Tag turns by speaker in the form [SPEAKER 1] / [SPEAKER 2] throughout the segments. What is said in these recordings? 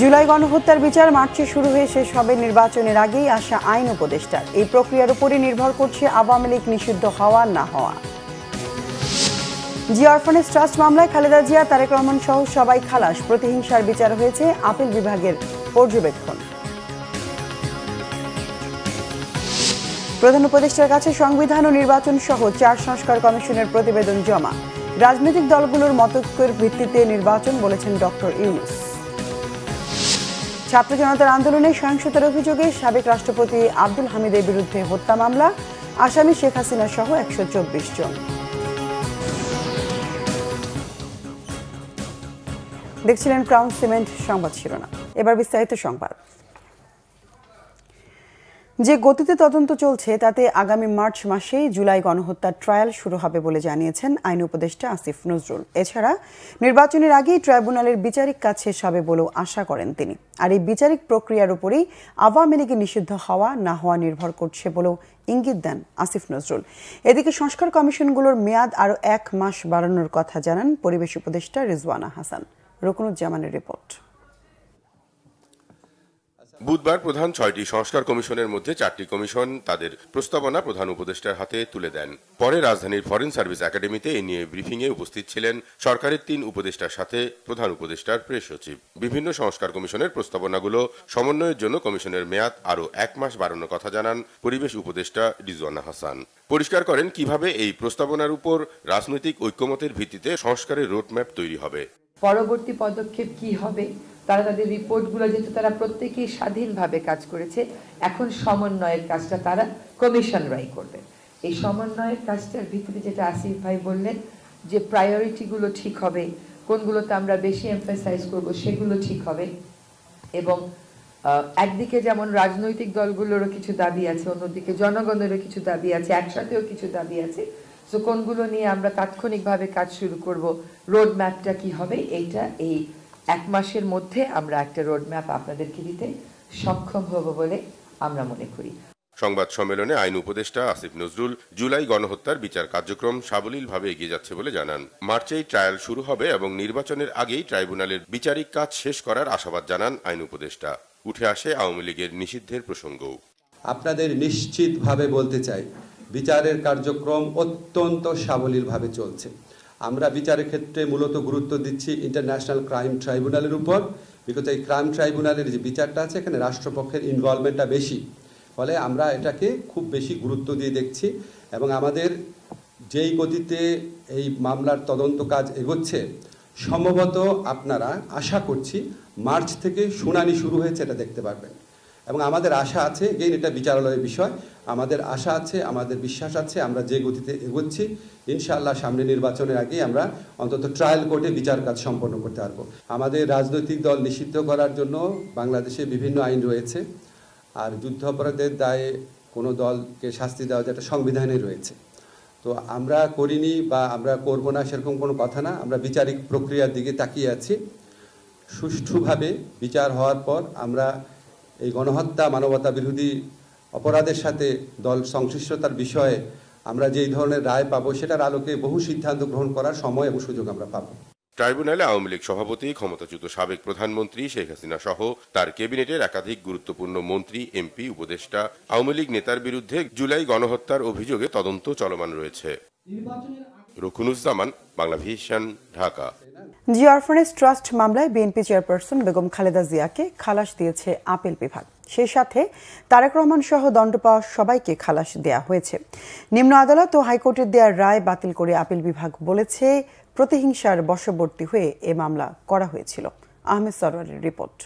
[SPEAKER 1] জুলাই গণহত্যার বিচার মার্চে শুরু হয়ে শেষ হবে নির্বাচনের আগেই আসা আইন উপদেষ্টার। এই প্রক্রিয়ার উপরই নির্ভর করছে আওয়ামী লীগ নিষিদ্ধ হওয়া না হওয়া। জিয়া অরফানেজ ট্রাস্ট মামলায় খালেদা জিয়া, তারেক রহমান সহ সবাই খালাস। প্রতিহিংসার বিচার হয়েছে আপিল বিভাগের পর্যবেক্ষণ। প্রধান উপদেষ্টার কাছে সংবিধান ও নির্বাচন সহ 4 সংস্কার কমিশনের প্রতিবেদন জমা। রাজনৈতিক দলগুলোর মতৈক্যের ভিত্তিতে নির্বাচন বলেছেন ডক্টর ইউনূস। ছাত্র জনতার আন্দোলনে সহিংসতার অভিযোগে সাবেক রাষ্ট্রপতি আব্দুল হামিদের বিরুদ্ধে হত্যা মামলা। আসামি শেখ হাসিনা সহ 124 জন। দেখছিলেন ক্রাউন সিমেন্ট সংবাদ শিরোনাম। এবার বিস্তারিত সংবাদ। যে গতিতে তদন্ত চলছে তাতে আগামী মার্চ মাসেই জুলাই গণহত্যার ট্রায়াল শুরু হবে বলে জানিয়েছেন আইন উপদেষ্টা আসিফ নজরুল। এছাড়া নির্বাচনের আগেই ট্রাইব্যুনালের বিচারিক কাজ শেষ হবে বলেও আশা করেন তিনি। আর এই বিচারিক প্রক্রিয়ার উপরেই আওয়ামী লীগের নিষিদ্ধ হওয়া না হওয়া নির্ভর করছে বলেও ইঙ্গিত দেন আসিফ নজরুল। এদিকে সংস্কার কমিশনগুলোর মেয়াদ আরও 1 মাস বাড়ানোর কথা জানান পরিবেশ উপদেষ্টা রিজওয়ানা হাসান। রুকনুজ্জামানের রিপোর্ট।
[SPEAKER 2] বুধবার প্রধান 6টি সংস্কার কমিশনের মধ্যে 4টি কমিশন তাদের প্রস্তাবনা প্রধান উপদেষ্টার হাতে তুলে দেন। পরে রাজধানীর ফরেন সার্ভিস একাডেমিতে এ নিয়ে ব্রিফিংয়ে উপস্থিত ছিলেন সরকারের 3 উপদেষ্টার সাথে প্রধান উপদেষ্টার প্রেস সচিব। বিভিন্ন সংস্কার কমিশনের প্রস্তাবনাগুলো সমন্বয়ের জন্য কমিশনের মেয়াদ আরও 1 মাস বাড়ানোর কথা জানান পরিবেশ উপদেষ্টা রিজওয়ানা হাসান। পরিষ্কার করেন কিভাবে এই প্রস্তাবনার উপর রাজনৈতিক ঐক্যমতের ভিত্তিতে সংস্কারের রোডম্যাপ তৈরি হবে।
[SPEAKER 3] পরবর্তী পদক্ষেপ কি হবে, তারা তাদের রিপোর্টগুলো যেহেতু তারা প্রত্যেকেই স্বাধীনভাবে কাজ করেছে, এখন সমন্বয়ের কাজটা তারা কমিশনরাই করবে। এই সমন্বয়ের কাজটার ভিত্তিতে যেটা আসিফ ভাই বললেন যে প্রায়োরিটিগুলো ঠিক হবে, কোনগুলোতে আমরা বেশি এমফাসাইজ করব সেগুলো ঠিক হবে। এবং একদিকে যেমন রাজনৈতিক দলগুলোরও কিছু দাবি আছে, অন্যদিকে জনগণেরও কিছু দাবি আছে, একসাথেও কিছু দাবি আছে। তো কোনগুলো নিয়ে আমরা তাৎক্ষণিকভাবে কাজ শুরু করব, রোড ম্যাপটা কি হবে, এইটা এই 1 মাসের মধ্যে আমরা একটা রোড ম্যাপ আপনাদেরকে দিতে সক্ষম হব বলে আমরা মনে করি।
[SPEAKER 2] সংবাদ সম্মেলনে আইন উপদেষ্টা আসিফ নজরুল জুলাই গণহত্যার বিচার কার্যক্রম সাবলীলভাবে এগিয়ে যাচ্ছে বলে জানান। মার্চেই ট্রায়াল শুরু হবে এবং নির্বাচনের আগেই ট্রাইব্যুনালের বিচারিক কাজ শেষ করার আশাবাদ জানান আইন উপদেষ্টা। উঠে আসে আওয়ামী লীগের নিষিদ্ধের প্রসঙ্গও।
[SPEAKER 4] আপনাদের নিশ্চিতভাবে বলতে চাই, বিচারের কার্যক্রম অত্যন্ত সাবলীলভাবে চলছে। আমরা বিচারের ক্ষেত্রে মূলত গুরুত্ব দিচ্ছি ইন্টারন্যাশনাল ক্রাইম ট্রাইব্যুনালের উপর, বিকজ এই ক্রাইম ট্রাইব্যুনালের যে বিচারটা আছে এখানে রাষ্ট্রপক্ষের ইনভলভমেন্টটা বেশি, ফলে আমরা এটাকে খুব বেশি গুরুত্ব দিয়ে দেখছি। এবং আমাদের যেই গতিতে এই মামলার তদন্ত কাজ এগোচ্ছে, সম্ভবত আপনারা আশা করছি মার্চ থেকে শুনানি শুরু হয়েছে এটা দেখতে পারবেন। এবং আমাদের আশা আছে, গেইন এটা বিচারালয়ের বিষয়, আমাদের আশা আছে, আমাদের বিশ্বাস আছে, আমরা যে গতিতে এগোচ্ছি ইনশাআল্লাহ সামনে নির্বাচনের আগেই আমরা অন্তত ট্রায়াল কোর্টে বিচার কাজ সম্পন্ন করতে পারবো। আমাদের রাজনৈতিক দল নিষিদ্ধ করার জন্য বাংলাদেশে বিভিন্ন আইন রয়েছে, আর যুদ্ধাপরাধের দায়ে কোনো দলকে শাস্তি দেওয়া যেটা সংবিধানে রয়েছে। তো আমরা করিনি বা আমরা করব না সেরকম কোনো কথা না, আমরা বিচারিক প্রক্রিয়ার দিকে তাকিয়ে আছি। সুষ্ঠুভাবে বিচার হওয়ার পর আমরা এই গণহত্যা, মানবতা বিরোধী অপরাধের সাথে দল সংশ্লিষ্টতার বিষয়ে আমরা যেই ধরনের রায় পাবো সেটার আলোকে বহু সিদ্ধান্ত গ্রহণ করার সময় এবং সুযোগ আমরা পাবো।
[SPEAKER 2] ট্রাইব্যুনালে আওয়ামী লীগ সভাপতি, ক্ষমতাচ্যুত সাবেক প্রধানমন্ত্রী শেখ হাসিনা সহ তার ক্যাবিনেটের একাধিক গুরুত্বপূর্ণ মন্ত্রী, এমপি, উপদেষ্টা, আওয়ামী লীগ নেতার বিরুদ্ধে জুলাই গণহত্যার অভিযোগে তদন্ত চলমান রয়েছে। রুকনুজ্জামান, বাংলাভিশন, ঢাকা।
[SPEAKER 1] জিয়া অরফানেজ ট্রাস্ট মামলায় বিএনপি চেয়ারপারসন বেগম খালেদা জিয়াকে খালাস দিয়েছে আপিল বিভাগ। সেই সাথে তারেক রহমান সহ দণ্ড পাওয়া সবাইকে খালাস দেয়া হয়েছে। নিম্ন আদালত ও হাইকোর্টের দেওয়ার রায় বাতিল করে আপিল বিভাগ বলেছে প্রতিহিংসার বশবর্তী হয়ে এ মামলা করা হয়েছিল। আহমেদ সরওয়ারের রিপোর্ট।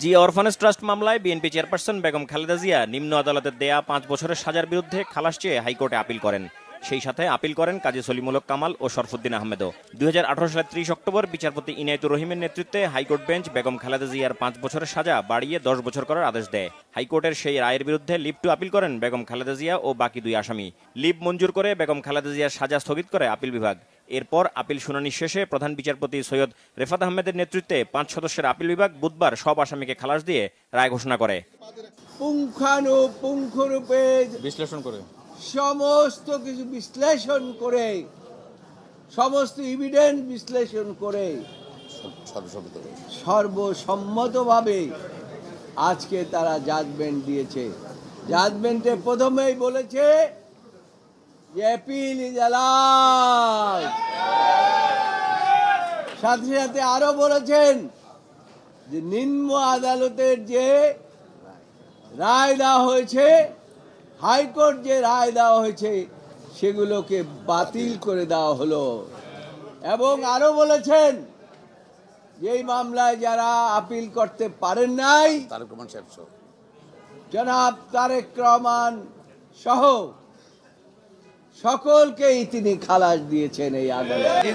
[SPEAKER 5] জিয়া অরফানেজ ট্রাস্ট মামলায় বিএনপি চেয়ারপারসন বেগম খালেদা জিয়া নিম্ন আদালতের দেয়া 5 বছরের সাজার বিরুদ্ধে খালাস চেয়ে হাইকোর্টে আপিল করেন। সেই সাথে আপিল করেন কাজী সলিমুল হক কামাল ও শরফুদ্দিন আহমেদও। 2018 সালের 30 অক্টোবর বিচারপতি ইনায়েতুর রহিমের নেতৃত্বে হাইকোর্ট বেঞ্চ বেগম খালেদা জিয়ার 5 বছরের সাজা বাড়িয়ে 10 বছর করার আদেশ দেয়। হাইকোর্টের সেই রায়ের বিরুদ্ধে লিভ টু আপিল করেন বেগম খালেদা জিয়া ও বাকি 2 আসামি। লিভ মঞ্জুর করে বেগম খালেদা জিয়ার সাজা স্থগিত করে আপিল বিভাগ। এরপর আপিল শুনানি শেষে প্রধান বিচারপতি সৈয়দ রেফাত আহমেদের নেতৃত্বে 5 সদস্যের আপিল বিভাগ বুধবার সব আসামিকে খালাস দিয়ে রায় ঘোষণা করে।
[SPEAKER 6] পুঙ্খানুপুঙ্খরূপে বিশ্লেষণ করে সমস্ত কিছু বিশ্লেষণ করে, সমস্ত এভিডেন্স বিশ্লেষণ করে
[SPEAKER 7] সর্বসম্মতভাবে আজকে তারা জাজমেন্ট দিয়েছে। জাজমেন্টে প্রথমেই বলেছে যে অ্যাপিল ইজ অ্যালাউড, সাথে সাথে আরো বলেছেন যে নিম্ন আদালতের যে রায় দেওয়া হয়েছে, হাইকোর্ট যে রায় দেওয়া হয়েছে সেগুলোকে বাতিল করে দেওয়া হলো। এবং আরো বলেছেন যে এই মামলায় যারা আপিল করতে পারেন নাই, জনাব তারেক রহমান সহ সকলকেই তিনি খালাস দিয়েছেন এই আদালতে।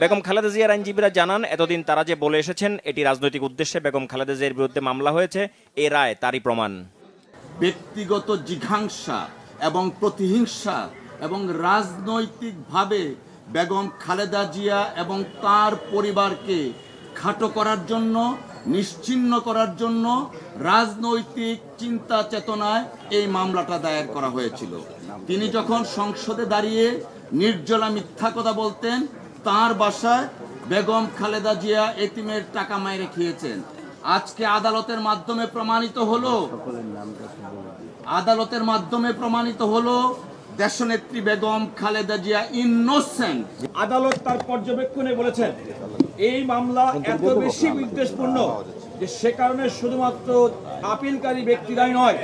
[SPEAKER 5] বেগম খালেদা জিয়ার আইনজীবীরা জানান, এতদিন তারা যে বলে এসেছেন এটি রাজনৈতিক উদ্দেশ্যে বেগম খালেদা জিয়ার বিরুদ্ধে মামলা হয়েছে, এ রায় তারই প্রমাণ।
[SPEAKER 8] ব্যক্তিগত জিঘাংসা এবং প্রতিহিংসা এবং রাজনৈতিকভাবে বেগম খালেদা জিয়া এবং তার পরিবারকে খাটো করার জন্য, নিশ্চিহ্ন করার জন্য রাজনৈতিক চিন্তা চেতনায় এই মামলাটা দায়ের করা হয়েছিল। তিনি যখন সংসদে দাঁড়িয়ে নির্জলা মিথ্যা কথা বলতেন, তার বাসায় বেগম খালেদা জিয়া এতিমের টাকা মাইরে খেয়েছেন। আজকে আদালতের মাধ্যমে প্রমাণিত হলো দেশনেত্রী বেগম খালেদা জিয়া ইনোসেন্ট।
[SPEAKER 9] আদালত তার পর্যবেক্ষণে বলেছেন এই মামলা এত বেশি বিদ্বেষপূর্ণ যে সে কারণে শুধুমাত্র আপিলকারী ব্যক্তিরাই নয়,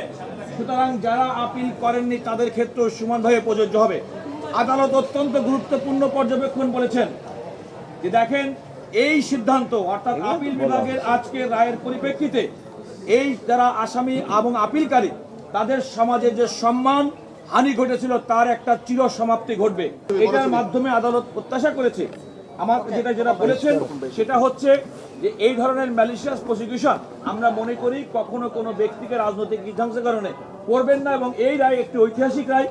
[SPEAKER 9] সুতরাং যারা আপিল করেননি তাদের ক্ষেত্রেও সমানভাবে প্রযোজ্য হবে। আদালত অত্যন্ত গুরুত্বপূর্ণ পর্যবেক্ষণ বলেছেন যে দেখেন, এই সিদ্ধান্ত অর্থাৎ আপিল বিভাগের আজকের রায়ের পরিপ্রেক্ষিতে এই যারা আসামি এবং আপিলকারী তাদের সমাজে যে সম্মান হানি ঘটেছিল তার একটা চির সমাপ্তি ঘটবে। এটার মাধ্যমে আদালত প্রত্যাশা করেছে, আমার যেটা বলেছেন সেটা হচ্ছে যে এই ধরনের ম্যালিশিয়াস প্রসিকিউশন আমরা মনে করি কখনো কোনো ব্যক্তিকে রাজনৈতিক বিধ্বংসের কারণে করবেন না, এবং এই রায় একটি ঐতিহাসিক রায়।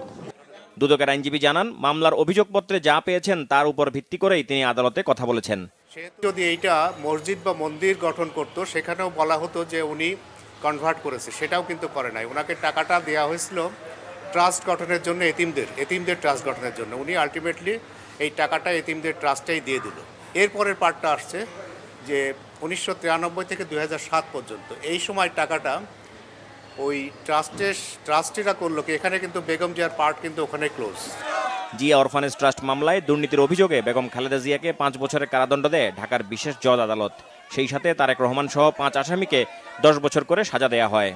[SPEAKER 5] দুদকের আইনজীবী জানান, মামলার অভিযোগপত্রে যা পেয়েছেন তার উপর ভিত্তি করেই তিনি আদালতে কথা বলেছেন।
[SPEAKER 10] সে যদি এইটা মসজিদ বা মন্দির গঠন করত, সেখানেও বলা হতো যে উনি কনভার্ট করেছে, সেটাও কিন্তু করে নাই। ওনাকে টাকাটা দেওয়া হয়েছিল ট্রাস্ট গঠনের জন্য, এতিমদের ট্রাস্ট গঠনের জন্য। উনি আলটিমেটলি এই টাকাটা এতিমদের ট্রাস্টেই দিয়ে দিল। এরপরের পার্টটা আসছে যে 1993 থেকে 2007 পর্যন্ত এই সময় টাকাটা ওই ট্রাস্টিরা করলো কি, এখানে কিন্তু বেগম জিয়ার পার্ট কিন্তু ওখানে ক্লোজ।
[SPEAKER 5] জিয়া অরফানেজ ট্রাস্ট মামলায় দুর্নীতির অভিযোগে বেগম খালেদা জিয়াকে 5 বছরের কারাদণ্ড দেয় ঢাকার বিশেষ জজ আদালত। সেই সাথে তারেক রহমান সহ 5 আসামিকে 10 বছর করে সাজা দেয়া হয়।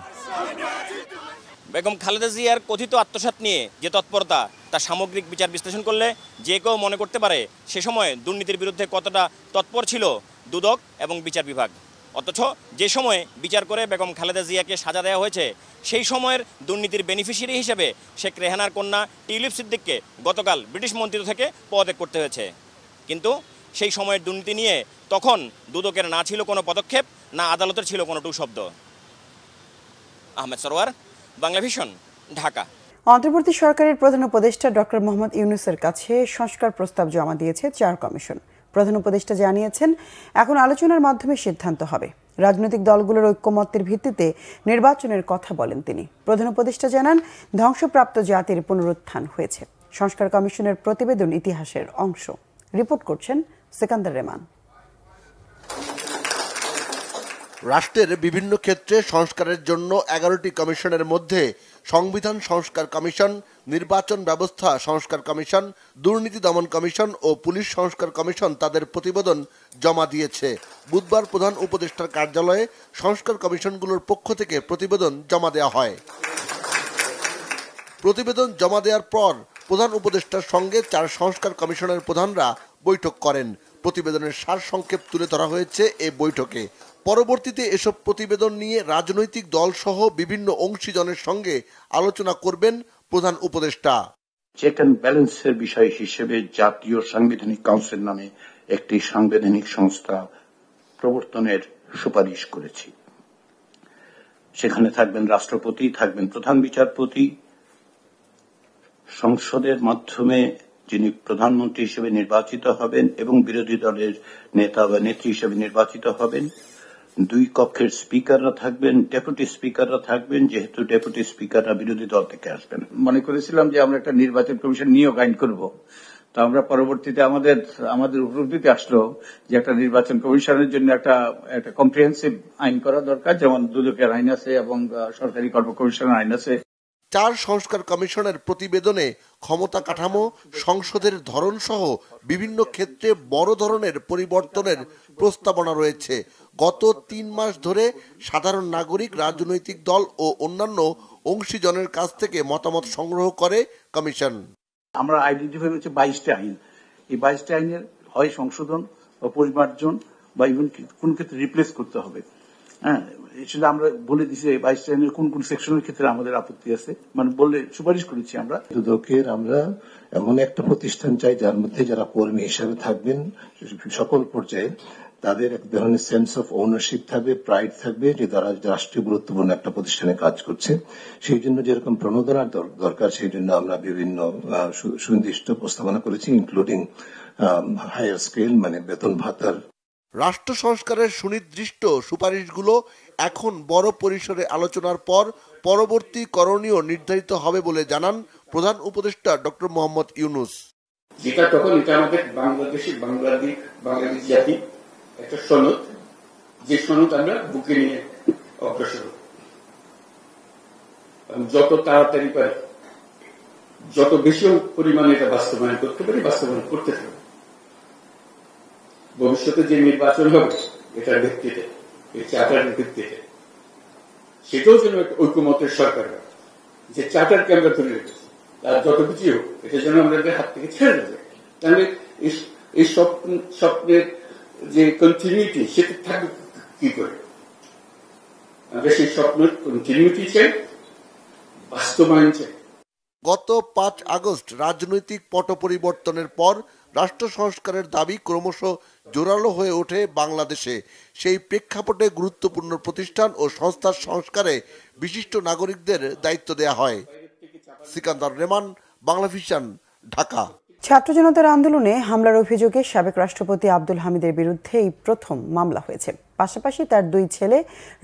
[SPEAKER 5] বেগম খালেদা জিয়ার কথিত আত্মসাৎ নিয়ে যে তৎপরতা, তা সামগ্রিক বিচার বিশ্লেষণ করলে যে কেউ মনে করতে পারে সে সময় দুর্নীতির বিরুদ্ধে কতটা তৎপর ছিল দুদক এবং বিচার বিভাগ। অথচ যে সময়ে বিচার করে বেগম খালেদা জিয়াকে সাজা দেওয়া হয়েছে, সেই সময়ের দুর্নীতির বেনিফিশিয়ারি হিসেবে শেখ রেহানার কন্যা টিউলিপ সিদ্দিককে গতকাল ব্রিটিশ মন্ত্রী থেকে পদত্যাগ করতে হয়েছে। কিন্তু সেই সময়ের দুর্নীতি নিয়ে তখন দুদকের না ছিল কোনো পদক্ষেপ, না আদালতের ছিল কোনো টু শব্দ। আহমেদ সরওয়ার, বাংলা ভিশন, ঢাকা।
[SPEAKER 1] অন্তর্বর্তী সরকারের প্রধান উপদেষ্টা ডক্টর মোহাম্মদ ইউনূসের কাছে সংস্কার প্রস্তাব জমা দিয়েছে 4 কমিশন। প্রধান উপদেষ্টা জানিয়েছেন, এখন আলোচনার মাধ্যমে সিদ্ধান্ত হবে। রাজনৈতিক দলগুলোর ঐক্যমত্যের ভিত্তিতে নির্বাচনের কথা বলেন তিনি। প্রধান উপদেষ্টা জানান, ধ্বংসপ্রাপ্ত জাতির পুনরুত্থান হয়েছে। সংস্কার কমিশনের প্রতিবেদন ইতিহাসের অংশ। রিপোর্ট করছেন সেকান্দার রেমান।
[SPEAKER 11] রাষ্ট্রের বিভিন্ন ক্ষেত্রে সংস্কারের জন্য 11টি কমিশনের মধ্যে সংবিধান সংস্কার কমিশন, নির্বাচন ব্যবস্থা সংস্কার কমিশন, দুর্নীতি দমন কমিশন ও পুলিশ সংস্কার কমিশন তাদের প্রতিবেদন জমা দিয়েছে। বুধবার প্রধান উপদেষ্টার কার্যালয়ে সংস্কার কমিশনগুলোর পক্ষ থেকে প্রতিবেদন জমা দেওয়া হয়। প্রতিবেদন জমা দেওয়ার পর প্রধান উপদেষ্টার সঙ্গে 4 সংস্কার কমিশনের প্রধানরা বৈঠক করেন। প্রতিবেদনের সারসংক্ষেপ তুলে ধরা হয়েছে এই বৈঠকে। পরবর্তীতে এসব প্রতিবেদন নিয়ে রাজনৈতিক দলসহ বিভিন্ন অংশীজনের সঙ্গে আলোচনা করবেন প্রধান উপদেষ্টা।
[SPEAKER 12] চেক অ্যান্ড ব্যালেন্সের বিষয় হিসেবে জাতীয় সাংবিধানিক কাউন্সিল নামে একটি সাংবিধানিক সংস্থা প্রবর্তনের সুপারিশ করেছি। সেখানে থাকবেন রাষ্ট্রপতি, থাকবেন প্রধান বিচারপতি, সংসদের মাধ্যমে যিনি প্রধানমন্ত্রী হিসেবে নির্বাচিত হবেন এবং বিরোধী দলের নেতা বা নেত্রী হিসেবে নির্বাচিত হবেন। 2 কক্ষের স্পিকাররা থাকবেন, ডেপুটি স্পিকাররা থাকবেন, যেহেতু ডেপুটি স্পিকাররা বিরোধী দল থেকে আসবেন। মনে করেছিলাম যে আমরা একটা নির্বাচন কমিশন নিয়োগ আইন করব, তো আমরা পরবর্তীতে আমাদের উপলব্ধিতে আসলো যে একটা নির্বাচন কমিশনের জন্য একটা কম্প্রিহেন্সিভ আইন করা দরকার, যেমন দুদকের আইন আছে এবং সরকারি কর্ম কমিশনের আইন আছে।
[SPEAKER 11] 4 সংস্কার কমিশনের প্রতিবেদনে ক্ষমতা কাঠামো, সংসদের ধরন সহ বিভিন্ন ক্ষেত্রে বড় ধরনের পরিবর্তনের প্রস্তাবনা রয়েছে। গত 3 মাস ধরে সাধারণ নাগরিক, রাজনৈতিক দল ও অন্যান্য অংশীজনের কাছ থেকে মতামত সংগ্রহ করে কমিশন।
[SPEAKER 12] আমরা আইডেন্টিফাই করেছি 22টা আইন। এই 22টা আইনের হয় সংশোধন বা পরিমার্জন বা ইভেন কোন ক্ষেত্রে রিপ্লেস করতে হবে। হ্যাঁ, সেটা আমরা বলে দিচ্ছি এই 22টা আইনের কোন কোন সেকশনের ক্ষেত্রে আমাদের আপত্তি আছে, মানে বললে সুপারিশ করেছি আমরা।
[SPEAKER 13] দুদকের আমরা এমন একটা প্রতিষ্ঠান চাই যার মধ্যে যারা কর্মী হিসাবে থাকবেন সকল পর্যায়ে তাদের এক ধরনের সেন্স অফ ওনারশিপ থাকবে, প্রাইড থাকবে যে তারা রাষ্ট্রীয় গুরুত্বপূর্ণ একটা প্রতিষ্ঠানে কাজ করছে। সেই জন্য যেরকম প্রণোদনার দরকার, সেই জন্য আমরা বিভিন্ন সুনির্দিষ্ট প্রস্তাবনা করেছি, ইনক্লুডিং হায়ার স্কেল মানে বেতন ভাতার।
[SPEAKER 11] রাষ্ট্র সংস্কারের সুনির্দিষ্ট সুপারিশগুলো এখন বড় পরিসরে আলোচনার পর পরবর্তী করণীয় নির্ধারিত হবে বলে জানান প্রধান উপদেষ্টা ডক্টর মোহাম্মদ ইউনূস।
[SPEAKER 14] যেটা তখন এটা আমাদের বাংলাদেশ জাতি একটা সনদ, যে সনদ আমরা বুকে নিয়ে অগ্রসর যত তাড়াতাড়ি পারি, যত বেশি পরিমাণে এটা বাস্তবায়ন করতে পারি বাস্তবায়ন করতে থাকবে। ভবিষ্যতে যে নির্বাচন হবে এটার ভিত্তিতে, এই চার্টারের ভিত্তিতে, সেটাও যেন ঐক্যমতের সরকার, যে চার্টারকে আমরা ধরে রেখেছি আর যত কিছু হোক এটা যেন আমাদের হাত থেকে ছেড়ে দেবে। তাহলে এই স্বপ্নের যে কন্টিনিউটি সেটা থাকবে কি করে? আমরা সেই স্বপ্নের কন্টিনিউটি চাই, বাস্তবায়ন চাই।
[SPEAKER 11] গত 5 আগস্ট রাজনৈতিক পট পরিবর্তনের পর রাষ্ট্র সংস্কারের দাবি ক্রমশ জোরালো হয়ে ওঠে বাংলাদেশে। সেই প্রেক্ষাপটে গুরুত্বপূর্ণ প্রতিষ্ঠান ও সংস্থার সংস্কারে বিশিষ্ট নাগরিকদের দায়িত্ব দেয়া হয়। সিকান্দার রেমান, বাংলাভিশন, ঢাকা।
[SPEAKER 1] ছাত্র জনতার আন্দোলনে হামলার অভিযোগে সাবেক রাষ্ট্রপতি আব্দুল হামিদের বিরুদ্ধে এই প্রথম মামলা হয়েছে। পাশাপাশি তার 2 ছেলে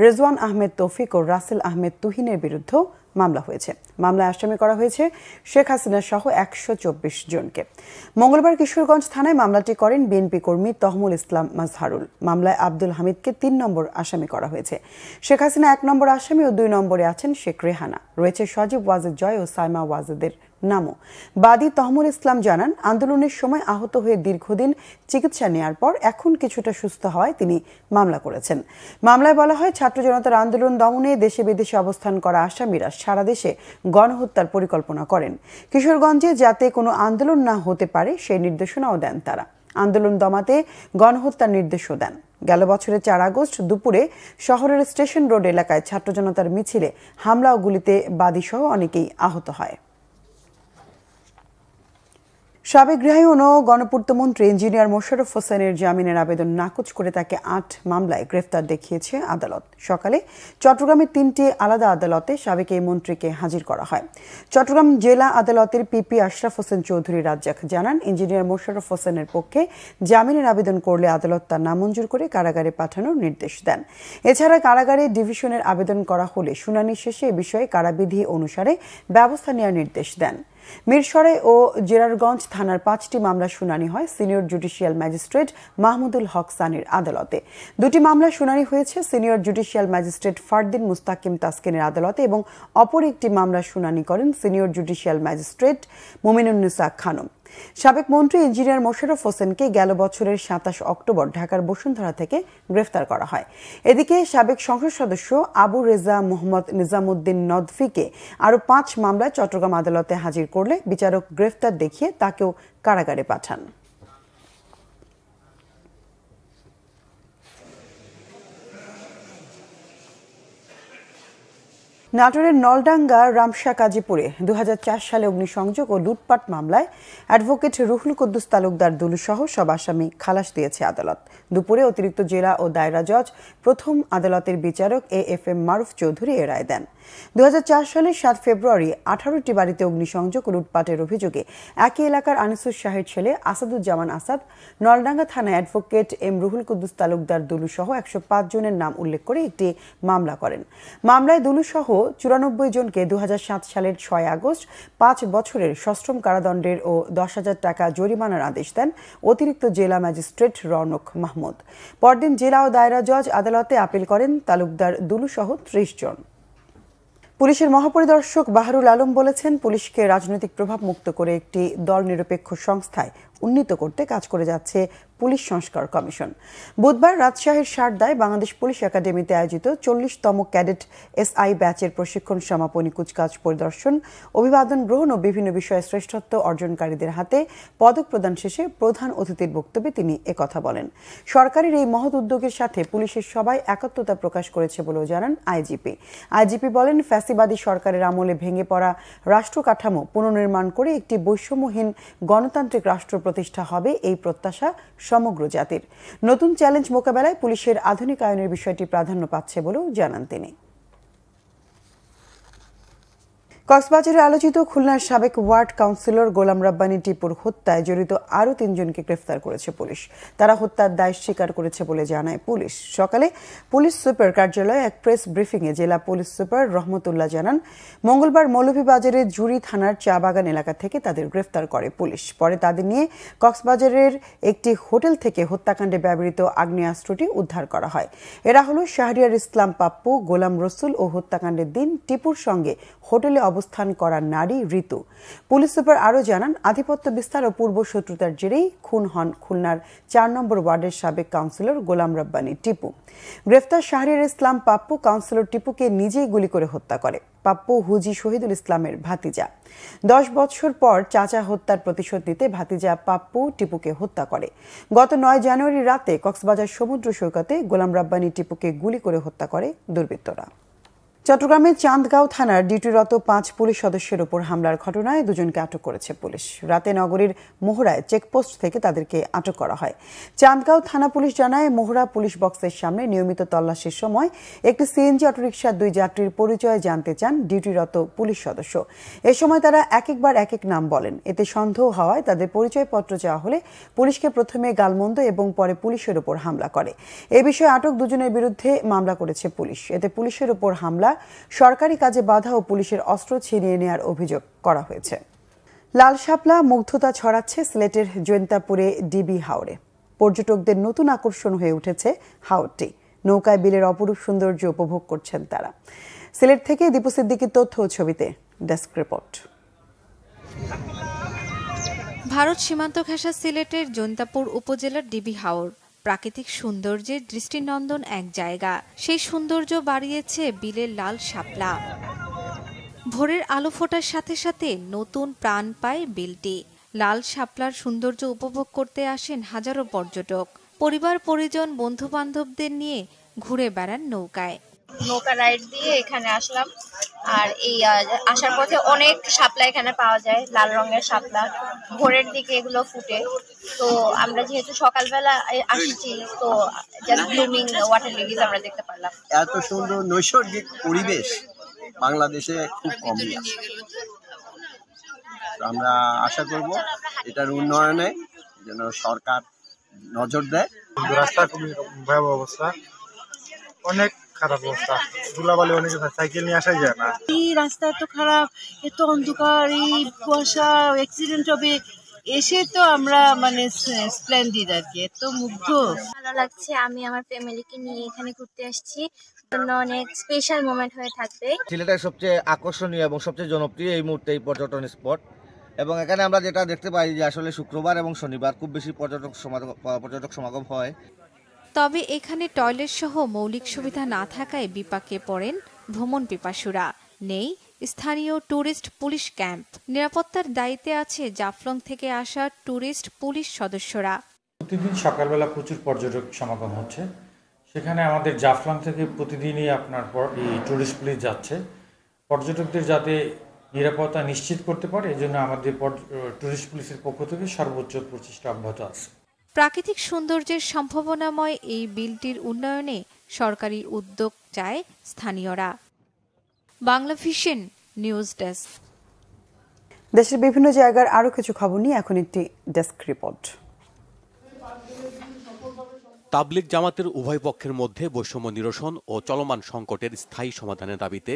[SPEAKER 1] রেজওয়ান আহমেদ তৌফিক ও রাসেল আহমেদ তুহিনের বিরুদ্ধেও মামলা হয়েছে। মামলায় আসামি করা হয়েছে শেখ হাসিনা সহ 124 জনকে। মঙ্গলবার কিশোরগঞ্জ থানায় মামলাটি করেন বিএনপি কর্মী তহমুল ইসলাম মাজহারুল। মামলায় আব্দুল হামিদকে 3 নম্বর আসামি করা হয়েছে। শেখ হাসিনা 1 নম্বর আসামি ও 2 নম্বরে আছেন শেখ রেহানা। রয়েছে সজীব ওয়াজেদ জয় ও সাইমা ওয়াজেদের নামও। বাদী তহমুল ইসলাম জানান, আন্দোলনের সময় আহত হয়ে দীর্ঘদিন চিকিৎসা নেয়ার পর এখন কিছুটা সুস্থ হওয়ায় তিনি মামলা করেছেন। মামলায় বলা হয়, ছাত্র জনতার আন্দোলন দমনে দেশে বিদেশে অবস্থান করা আসামিরা সারা দেশে গণহত্যার পরিকল্পনা করেন। কিশোরগঞ্জে যাতে কোনো আন্দোলন না হতে পারে সেই নির্দেশনাও দেন তারা। আন্দোলন দমাতে গণহত্যার নির্দেশও দেন। গেল বছরের 4 আগস্ট দুপুরে শহরের স্টেশন রোড এলাকায় ছাত্র জনতার মিছিলে হামলা ও গুলিতে বাদীসহ অনেকেই আহত হয়। সাবেক গৃহায়ন ও গণপূর্তমন্ত্রী ইঞ্জিনিয়ার মোশাররফ হোসেনের জামিনের আবেদন নাকচ করে তাকে 8 মামলায় গ্রেফতার দেখিয়েছে আদালত। সকালে চট্টগ্রামের 3টি আলাদা আদালতে সাবেক এই মন্ত্রীকে হাজির করা হয়। চট্টগ্রাম জেলা আদালতের পিপি আশরাফ হোসেন চৌধুরী রাজ্জাক জানান, ইঞ্জিনিয়ার মোশাররফ হোসেনের পক্ষে জামিনের আবেদন করলে আদালত তা নামঞ্জুর করে কারাগারে পাঠানোর নির্দেশ দেন। এছাড়া কারাগারে ডিভিশনের আবেদন করা হলে শুনানি শেষে এ বিষয়ে কারাবিধি অনুসারে ব্যবস্থা নেওয়ার নির্দেশ দেন। মিরসরাই ও জেরারগঞ্জ থানার 5টি মামলা শুনানি হয় senior judicial magistrate Mahmudul Haque সানির আদালতে। 2টি মামলা শুনানি হয়েছে সিনিয়র জুডিশিয়াল ম্যাজিস্ট্রেট ফারদিন মুস্তাকিম তাসকিনের আদালতে এবং অপর একটি মামলা শুনানি করেন senior judicial magistrate Muminunnisa Khanam. সাবেক মন্ত্রী ইঞ্জিনিয়ার মোশাররফ হোসেনকে গেল বছরের 27 অক্টোবর ঢাকার বসুন্ধরা থেকে গ্রেফতার করা হয়। এদিকে সাবেক সংসদ সদস্য আবু রেজা মোহাম্মদ নিজামুদ্দিন নদফিকে আরও 5 মামলায় চট্টগ্রাম আদালতে হাজির করলে বিচারক গ্রেফতার দেখিয়ে তাকেও কারাগারে পাঠান। নাটোরের নলডাঙ্গা রামশা কাজীপুরে 2004 সালে অগ্নিসংযোগ ও লুটপাট মামলায় অ্যাডভোকেট রুহুল কুদ্দুস তালুকদার দুলু সহ সব আসামি খালাস দিয়েছে আদালত। দুপুরে অতিরিক্ত জেলা ও দায়রা জজ প্রথম আদালতের বিচারক AFM মারুফ চৌধুরী এ রায় দেন। 2004 সালের 7 ফেব্রুয়ারি 18টি বাড়িতে অগ্নিসংযোগ ও লুটপাটের অভিযোগে একই এলাকার আনিসুর শাহের ছেলে আসাদুজ্জামান আসাদ নলডাঙ্গা থানায় অ্যাডভোকেট এম রুহুল কুদ্দুস তালুকদার দুলু সহ 105 জনের নাম উল্লেখ করে একটি মামলা করেন। মামলায় দুলু সহ 94 জনকে 2007 সালের 6 আগস্ট 5 বছরের সশ্রম কারাদণ্ডের ও 10,000 টাকা জরিমানার আদেশ দেন অতিরিক্ত জেলা ম্যাজিস্ট্রেট রৌনক মাহমুদ। পরদিন জেলা ও দায়রা জজ আদালতে আপিল করেন তালুকদার দুলু সহ 30 জন। পুলিশের মহাপরিদর্শক বাহারুল আলম বলেছেন, পুলিশকে রাজনৈতিক প্রভাব মুক্ত করে একটি দল নিরপেক্ষ সংস্থায় উন্নীত করতে কাজ করে যাচ্ছে পুলিশ সংস্কার কমিশন। বুধবার রাজশাহীর শারদায় বাংলাদেশ পুলিশ একাডেমিতে আয়োজিত 40তম ক্যাডেট SI ব্যাচের প্রশিক্ষণ সমাপনী কুচকাওয়াজ পরিদর্শন, অভিবাদন গ্রহণ ও বিভিন্ন বিষয়ে শ্রেষ্ঠত্ব অর্জনকারীদের হাতে পদক প্রদান শেষে প্রধান অতিথির বক্তব্যে তিনি একথা বলেন। সরকারের এই মহৎ উদ্যোগের সাথে পুলিশের সবাই একাত্মতা প্রকাশ করেছে বলেও জানান আইজিপি বলেন, ফ্যাসিবাদী সরকারের আমলে ভেঙে পড়া রাষ্ট্র কাঠামো পুনর্নির্মাণ করে একটি বৈষম্যহীন গণতান্ত্রিক রাষ্ট্র প্রতিষ্ঠা হবে এই প্রত্যাশা সমগ্র জাতির। নতুন চ্যালেঞ্জ মোকাবেলায় পুলিশের আধুনিকায়নের বিষয়টি প্রাধান্য পাচ্ছে বলেও জানান তিনি। কক্সবাজারে আলোচিত খুলনার সাবেক ওয়ার্ড কাউন্সিলর গোলাম রাব্বানী টিপুর হত্যায় জড়িত আরও 3 জনকে গ্রেফতার করেছে পুলিশ। তারা হত্যার দায় স্বীকার করেছে বলে জানায় পুলিশ। সকালে পুলিশ সুপার কার্যালয়ে এক প্রেস ব্রিফিংয়ে জেলা পুলিশ সুপার রহমতুল্লাহ জানান, মঙ্গলবার মৌলভীবাজারের জুড়ি থানার চা বাগান এলাকা থেকে তাদের গ্রেফতার করে পুলিশ। পরে তাদের নিয়ে কক্সবাজারের একটি হোটেল থেকে হত্যাকাণ্ডে ব্যবহৃত আগ্নেয়াস্ত্রটি উদ্ধার করা হয়। এরা হলো শাহরিয়ার ইসলাম পাপ্পু, গোলাম রসুল ও হত্যাকাণ্ডের দিন টিপুর সঙ্গে হোটেলে অবস্থান করা নারী ঋতু। পুলিশ সুপার আরও জানান, আধিপত্য বিস্তার ও পূর্ব শত্রুতার জেরেই খুন হন খুলনার 4 নম্বর ওয়ার্ডের সাবেক কাউন্সিলর গোলাম রাব্বানী টিপু। গ্রেফতার শাহরিয়ার ইসলাম পাপ্পু কাউন্সিলর টিপুকে নিজেই গুলি করে হত্যা করে। পাপ্পু হুজি শহীদুল ইসলামের ভাতিজা। 10 বছর পর চাচা হত্যার প্রতিশোধ নিতে ভাতিজা পাপ্পু টিপুকে হত্যা করে। গত 9 জানুয়ারি রাতে কক্সবাজার সমুদ্র সৈকতে গোলাম রাব্বানী টিপুকে গুলি করে হত্যা করে দুর্বৃত্তরা। চট্টগ্রামের চান্দগাঁও থানার ডিউটিরত 5 পুলিশ সদস্যের উপর হামলার ঘটনায় 2 জনকে আটক করেছে পুলিশ। রাতে নগরীর মোহরায় চেকপোস্ট থেকে তাদেরকে আটক করা হয়। চান্দগাঁও থানা পুলিশ জানায়, মোহরা পুলিশ বক্সের সামনে নিয়মিত তল্লাশির সময় একটি সিএনজি অটোরিকশার 2 যাত্রীর পরিচয় জানতে চান ডিউটিরত পুলিশ সদস্য। এ সময় তারা একবার এক নাম বলেন। এতে সন্দেহ হওয়ায় তাদের পরিচয়পত্র চাওয়া হলে পুলিশকে প্রথমে গালমন্দ এবং পরে পুলিশের উপর হামলা করে। এ বিষয়ে আটক 2 জনের বিরুদ্ধে মামলা করেছে পুলিশ। এতে পুলিশের উপর হামলা, সরকারি কাজে বাধা ও পুলিশের অস্ত্র ছিনিয়ে নেওয়ার অভিযোগ করা হয়েছে। লাল শাপলা মুগ্ধতা ছড়াচ্ছে সিলেটের জৈন্তাপুরে ডিবি হাওরে। পর্যটকদের নতুন আকর্ষণ হয়ে উঠেছে হাওরটি। নৌকায় বিলের অপরূপ সৌন্দর্য উপভোগ করছেন তারা। সিলেট থেকে দীপু সিদ্দিকীর তথ্য ও ছবিতে ডেস্ক রিপোর্ট।
[SPEAKER 15] ভারত সীমান্ত ঘেঁষা সিলেটের জৈন্তাপুর উপজেলার ডিবি হাওর প্রাকৃতিক সৌন্দর্যের দৃষ্টিনন্দন এক জায়গা। সেই সৌন্দর্য বাড়িয়েছে বিলের লাল শাপলা। ভোরের আলো ফোটার সাথে সাথে নতুন প্রাণ পায় বিলটি। লাল শাপলার সৌন্দর্য উপভোগ করতে আসেন হাজারো পর্যটক। পরিবার পরিজন বন্ধু বান্ধবদের নিয়ে ঘুরে বেড়ান নৌকায়।
[SPEAKER 16] নৌকা রাইড দিয়ে এখানে আসলাম। আর এই আসার পথে অনেক শাপলা এখানে পাওয়া যায়, লাল রঙের শাপলা। ভোরের দিকে এগুলো ফুটে। তো আমরা যেহেতু সকালবেলা আসছি, তো জাস্ট ব্লুমিং ওয়াটার লিলিজ আমরা দেখতে পারলাম।
[SPEAKER 17] এত সুন্দর নৈসর্গিক পরিবেশ বাংলাদেশে খুব কমই আছে। আমরা আশা করব এটার উন্নয়নে যেন সরকার নজর দেয়।
[SPEAKER 18] রাস্তা খুবই ভয়াবহ অবস্থা, অনেক খারাপ অবস্থা। ধুলাবালি অনেক, সাইকেল নিয়ে আসাই যায় না।
[SPEAKER 19] এই রাস্তা এত খারাপ, এত অন্ধকার, এই কুয়াশা, অ্যাক্সিডেন্ট হবে। এসে তো আমরা মানে স্প্লেন্ডিড আর কি, এত মুগ্ধ।
[SPEAKER 16] ভালো লাগছে। আমি আমার ফ্যামিলিকে নিয়ে এখানে ঘুরতে আসছি, অনেক স্পেশাল মোমেন্ট হয়ে থাকবে।
[SPEAKER 6] সিলেটের সবচেয়ে আকর্ষণীয় এবং সবচেয়ে জনপ্রিয় এই মুহূর্তে এই পর্যটন স্পট। এবং এখানে আমরা যেটা দেখতে পাই যে আসলে শুক্রবার এবং শনিবার খুব বেশি পর্যটক সমাগম হয়।
[SPEAKER 15] তবে এখানে টয়লেট সহ মৌলিক সুবিধা না থাকায় বিপাকে পড়েন ভ্রমণ পিপাসুরা। নেই স্থানীয় ট্যুরিস্ট পুলিশ ক্যাম্প। নিরাপত্তার দায়িত্বে আছে জাফলং থেকে আসা ট্যুরিস্ট পুলিশ সদস্যরা।
[SPEAKER 20] প্রতিদিন সকালবেলা প্রচুর পর্যটক সমাগম হচ্ছে। সেখানে আমাদের জাফলং থেকে প্রতিদিনই আপনার ট্যুরিস্ট পুলিশ যাচ্ছে। পর্যটকদের যাতে নিরাপত্তা নিশ্চিত করতে পারে, এই জন্য আমাদের ট্যুরিস্ট পুলিশের পক্ষ থেকে সর্বোচ্চ প্রচেষ্টা অব্যাহত আছে।
[SPEAKER 15] প্রাকৃতিক সৌন্দর্যের সম্ভাবনাময় এই বিলটির উন্নয়নে সরকারি উদ্যোগ চায় স্থানীয়রা। Bangla vision news desk.
[SPEAKER 1] দেশের বিভিন্ন জায়গার আরও কিছু খবর নিয়ে এখন একটি ডেস্ক রিপোর্ট।
[SPEAKER 21] তাবলিগ জামাতের উভয় পক্ষের মধ্যে বৈষম্য নিরসন ও চলমান সংকটের স্থায়ী সমাধানের দাবিতে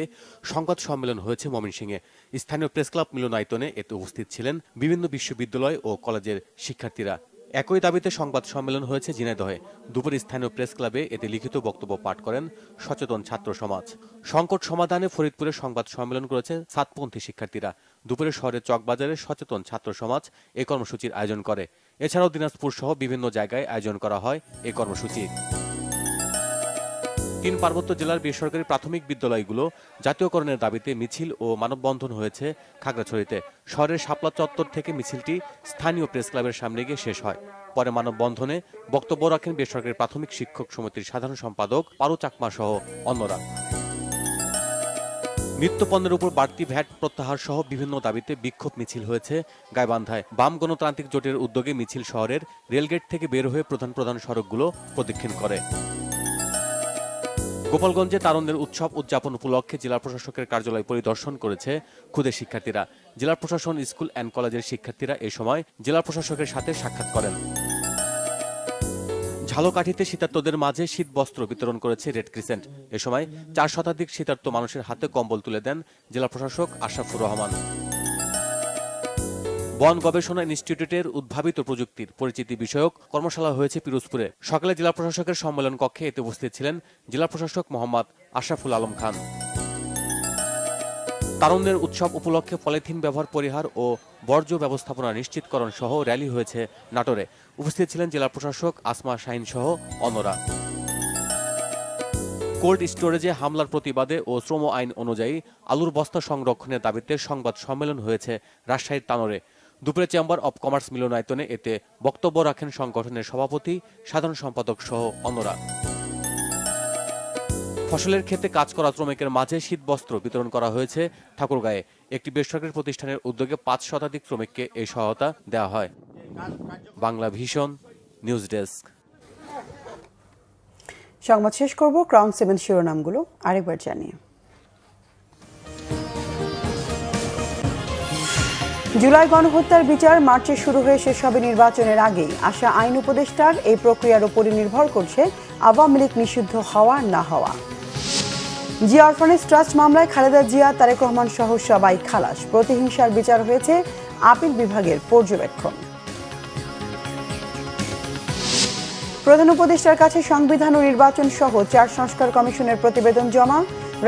[SPEAKER 21] সংবাদ সম্মেলন হয়েছে ময়মনসিংহে। স্থানীয় প্রেস ক্লাব মিলনায়তনে এতে উপস্থিত ছিলেন বিভিন্ন বিশ্ববিদ্যালয় ও কলেজের শিক্ষার্থীরা। একই দাবিতে সংবাদ সম্মেলন হয়েছে ঝিনাইদহে। দুপুরে স্থানীয় প্রেস ক্লাবে এতে লিখিত বক্তব্য পাঠ করেন সচেতন ছাত্র সমাজ। সংকট সমাধানে ফরিদপুরে সংবাদ সম্মেলন করেছে সাতপন্থী শিক্ষার্থীরা। দুপুরে শহরের চকবাজারে সচেতন ছাত্র সমাজ এই কর্মসূচির আয়োজন করে। এছাড়াও দিনাজপুর সহ বিভিন্ন জায়গায় আয়োজন করা হয় এই কর্মসূচি। 3 পার্বত্য জেলার বেসরকারি প্রাথমিক বিদ্যালয়গুলো জাতীয়করণের দাবিতে মিছিল ও মানববন্ধন হয়েছে খাগড়াছড়িতে। শহরের শাপলা চত্বর থেকে মিছিলটি স্থানীয় প্রেস ক্লাবের সামনে গিয়ে শেষ হয়। পরে মানববন্ধনে বক্তব্য রাখেন বেসরকারি প্রাথমিক শিক্ষক সমিতির সাধারণ সম্পাদক পারু চাকমা সহ অন্যরা। নিত্যপণ্যের উপর বাড়তি ভ্যাট প্রত্যাহার সহ বিভিন্ন দাবিতে বিক্ষোভ মিছিল হয়েছে গাইবান্ধায়। বাম গণতান্ত্রিক জোটের উদ্যোগে মিছিল শহরের রেলগেট থেকে বের হয়ে প্রধান সড়কগুলো প্রদক্ষিণ করে। গোপালগঞ্জে তারুণ্যের উৎসব উদযাপন উপলক্ষে জেলা প্রশাসকের কার্যালয় পরিদর্শন করেছে ক্ষুদে শিক্ষার্থীরা। জেলা প্রশাসন, স্কুল অ্যান্ড কলেজের শিক্ষার্থীরা এই সময় জেলা প্রশাসকের সাথে সাক্ষাৎ করেন। ঝালকাঠিতে শীতার্তদের মাঝে শীত বস্ত্র বিতরণ করেছে রেড ক্রিসেন্ট। এ সময় 4 শতাধিক শীতার্ত মানুষের হাতে কম্বল তুলে দেন জেলা প্রশাসক আশরাফুর রহমান। বন গবেষণা ইনস্টিটিউটের উদ্ভাবিত প্রযুক্তির পরিচিতি বিষয়ক কর্মশালা হয়েছে পিরোজপুরে। সকালে জেলা প্রশাসকের সম্মেলন কক্ষে এতে উপস্থিত ছিলেন জেলা প্রশাসক মোহাম্মদ আশরাফুল আলম খান। তারুণ্যের উৎসব উপলক্ষে পলিথিন ব্যবহার পরিহার ও বর্জ্য ব্যবস্থাপনা নিশ্চিতকরণ সহ র্যালি হয়েছে নাটোরে। উপস্থিত ছিলেন জেলা প্রশাসক আসমা শাহিন সহ অন্যরা। কোল্ড স্টোরেজে হামলার প্রতিবাদে ও শ্রম আইন অনুযায়ী আলুর বস্তা সংরক্ষণের দাবিতে সংবাদ সম্মেলন হয়েছে রাজশাহীর তানোরে। দুপুরে চেম্বার অব কমার্স মিলনায়তনে এতে বক্তব্য রাখেন সংগঠনের সভাপতি, সাধারণ সম্পাদক সহ অন্যরা। ফসলের ক্ষেতে কাজ করা শ্রমিকের মাঝে শীতবস্ত্র বিতরণ করা হয়েছে ঠাকুরগাঁয়ে। একটি বেসরকারি প্রতিষ্ঠানের উদ্যোগে 5 শতাধিক শ্রমিককে এই সহায়তা দেওয়া হয়। Bangla vision news desk.
[SPEAKER 1] সংবাদ শেষ করব ক্রাউন 7 শিরোনামগুলো আরেকবার জানিয়ে। জুলাই গণহত্যার বিচার মার্চে শুরু হয়ে শেষ হবে নির্বাচনের আগেই। আশা আইন উপদেষ্টার এই প্রক্রিয়ার উপর নির্ভর করছে আওয়ামী লীগ নিষিদ্ধ হওয়া না হওয়া। জিয়া অরফানেজ ট্রাস্ট মামলায় খালেদা জিয়া, তারেক রহমান সহ সবাই খালাস। প্রতিহিংসার বিচার হয়েছে আপিল বিভাগের পর্যবেক্ষণ। প্রধান উপদেষ্টার কাছে সংবিধান ও নির্বাচন সহ 4 সংস্কার কমিশনের প্রতিবেদন জমা।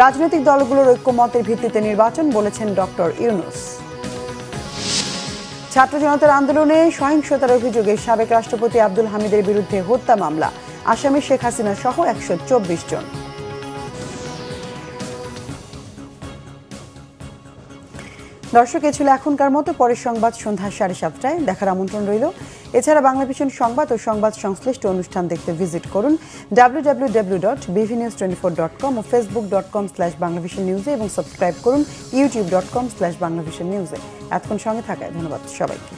[SPEAKER 1] রাজনৈতিক দলগুলোর ঐক্যমতের ভিত্তিতে নির্বাচন বলেছেন ডক্টর ইউনূস। ছাত্র জনতার আন্দোলনে সহিংসতার অভিযোগে সাবেক রাষ্ট্রপতি আব্দুল হামিদের বিরুদ্ধে হত্যা মামলা। আসামি শেখ হাসিনা সহ 124 জন। দর্শক, এ ছিল এখনকার মতো। পরের সংবাদ সন্ধ্যা 7:30টায় দেখার আমন্ত্রণ রইল। এছাড়া বাংলা ভিশন সংবাদ ও সংবাদ সংশ্লিষ্ট অনুষ্ঠান দেখতে ভিজিট করুন www.bvnews24.com ও facebook.com/banglavisionnews এবং সাবস্ক্রাইব করুন youtube.com/banglavisionnews। এতক্ষণ সঙ্গে থাকায় ধন্যবাদ সবাইকে।